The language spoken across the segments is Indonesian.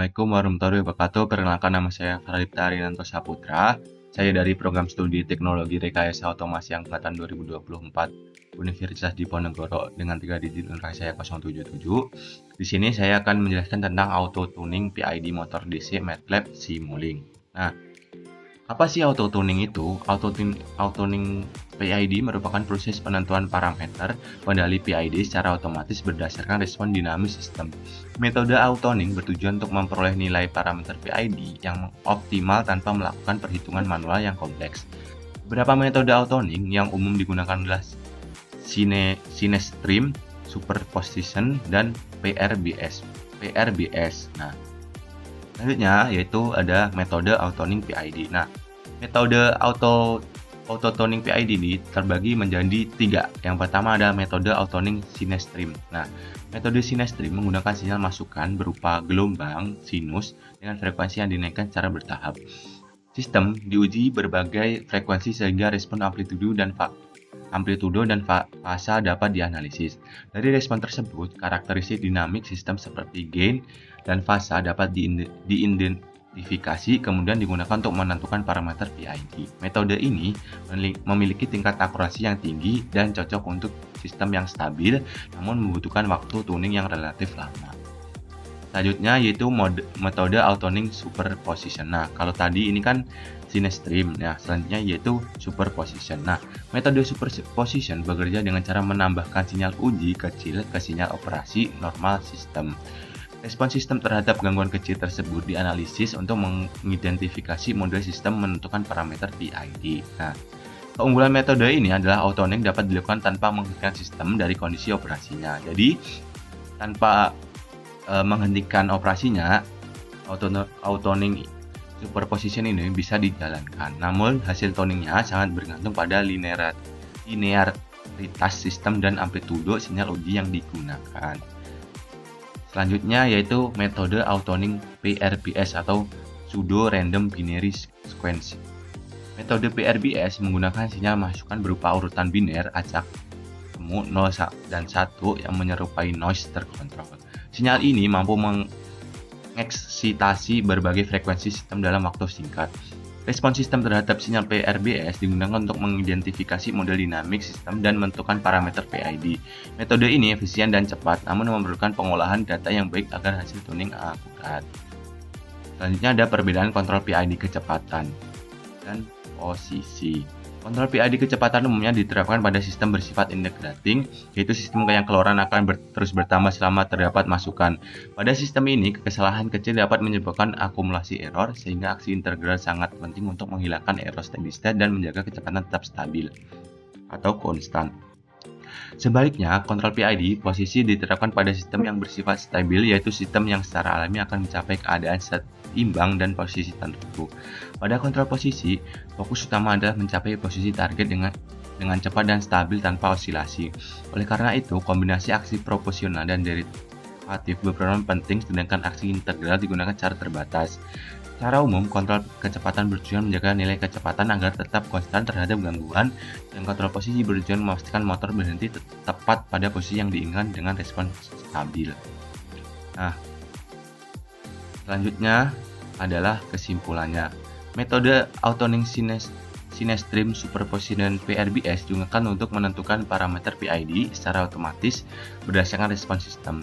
Assalamualaikum warahmatullahi wabarakatuh. Perkenalkan, nama saya Pradipta Arinanto Saputra. Saya dari program studi Teknologi Rekayasa Otomasi Angkatan 2024 Universitas Diponegoro dengan 3 digit NIK saya 077. Di sini saya akan menjelaskan tentang auto tuning PID motor DC MATLAB Simulink. Nah, apa sih auto tuning itu? Auto tuning PID merupakan proses penentuan parameter kendali PID secara otomatis berdasarkan respon dinamis sistem. Metode auto tuning bertujuan untuk memperoleh nilai parameter PID yang optimal tanpa melakukan perhitungan manual yang kompleks. Beberapa metode auto tuning yang umum digunakan adalah Sinestream, Superposition, dan PRBS. Nah, selanjutnya yaitu ada metode auto tuning PID. Nah, metode auto tuning PID ini terbagi menjadi 3. Yang pertama ada metode auto tuning Sinestream. Nah, metode Sinestream menggunakan sinyal masukan berupa gelombang sinus dengan frekuensi yang dinaikkan secara bertahap. Sistem diuji berbagai frekuensi sehingga respon amplitudo dan fasa dapat dianalisis. Dari respon tersebut, karakteristik dinamik sistem seperti gain dan fasa dapat diidentifikasi kemudian digunakan untuk menentukan parameter PID. Metode ini memiliki tingkat akurasi yang tinggi dan cocok untuk sistem yang stabil, namun membutuhkan waktu tuning yang relatif lama. Selanjutnya yaitu metode auto tuning superposition. Nah, kalau tadi ini kan Sinestream. Nah, selanjutnya yaitu superposition. Nah, metode superposition bekerja dengan cara menambahkan sinyal uji kecil ke sinyal operasi normal sistem. Respon sistem terhadap gangguan kecil tersebut dianalisis untuk mengidentifikasi model sistem menentukan parameter PID. Nah, keunggulan metode ini adalah auto tuning dapat dilakukan tanpa menghentikan sistem dari kondisi operasinya. Jadi, tanpa menghentikan operasinya, auto tuning superposition ini bisa dijalankan. Namun hasil tuningnya sangat bergantung pada linearitas sistem dan amplitudo sinyal uji yang digunakan. Selanjutnya yaitu metode auto tuning PRBS atau pseudo random binary sequence. Metode PRBS menggunakan sinyal masukan berupa urutan biner acak temu 0 dan 1 yang menyerupai noise terkontrol. Sinyal ini mampu mengeksitasi berbagai frekuensi sistem dalam waktu singkat. Respon sistem terhadap sinyal PRBS digunakan untuk mengidentifikasi model dinamik sistem dan menentukan parameter PID. Metode ini efisien dan cepat, namun memerlukan pengolahan data yang baik agar hasil tuning akurat. Selanjutnya ada perbedaan kontrol PID kecepatan dan posisi. Kontrol PID kecepatan umumnya diterapkan pada sistem bersifat integrating, yaitu sistem yang keluaran akan terus bertambah selama terdapat masukan. Pada sistem ini, kesalahan kecil dapat menyebabkan akumulasi error, sehingga aksi integral sangat penting untuk menghilangkan error steady state dan menjaga kecepatan tetap stabil atau konstan. Sebaliknya, kontrol PID posisi diterapkan pada sistem yang bersifat stabil, yaitu sistem yang secara alami akan mencapai keadaan seimbang dan posisi tertentu. Pada kontrol posisi, fokus utama adalah mencapai posisi target dengan cepat dan stabil tanpa osilasi. Oleh karena itu, kombinasi aksi proporsional dan derivatif berperan penting, sedangkan aksi integral digunakan secara terbatas. Secara umum, kontrol kecepatan bertujuan menjaga nilai kecepatan agar tetap konstan terhadap gangguan, dan kontrol posisi bertujuan memastikan motor berhenti tepat pada posisi yang diinginkan dengan respon stabil. Nah, selanjutnya adalah kesimpulannya. Metode auto tuning Sinestream, Superposition, dan PRBS digunakan untuk menentukan parameter PID secara otomatis berdasarkan respon sistem.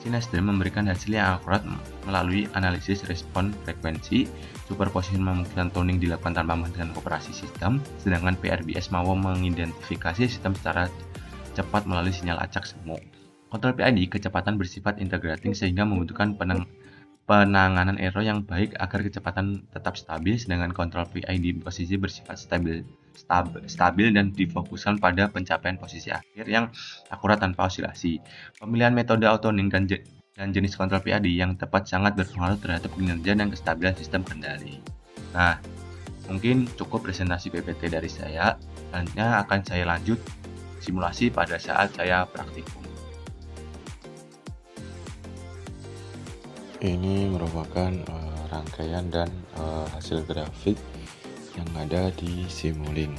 Sinestream memberikan hasil yang akurat melalui analisis respon frekuensi. Superposition memungkinkan tuning dilakukan tanpa menghentikan operasi sistem, sedangkan PRBS mampu mengidentifikasi sistem secara cepat melalui sinyal acak semu. Kontrol PID kecepatan bersifat integrating sehingga membutuhkan penanganan error yang baik agar kecepatan tetap stabil, sedangkan kontrol PID posisi bersifat stabil dan difokuskan pada pencapaian posisi akhir yang akurat tanpa osilasi. Pemilihan metode auto tuning dan jenis kontrol PID yang tepat sangat berpengaruh terhadap kinerja dan kestabilan sistem kendali. Nah, mungkin cukup presentasi PPT dari saya. Selanjutnya akan saya lanjut simulasi pada saat saya praktikum. Ini merupakan rangkaian dan hasil grafik yang ada di Simulink.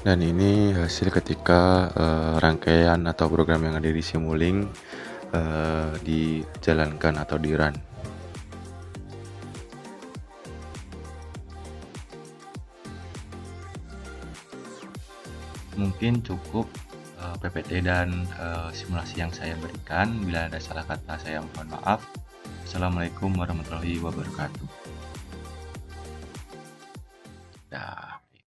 Dan ini hasil ketika rangkaian atau program yang ada di Simulink dijalankan atau di-run. Mungkin cukup PPT dan simulasi yang saya berikan. Bila ada salah kata saya mohon maaf. Assalamualaikum warahmatullahi wabarakatuh.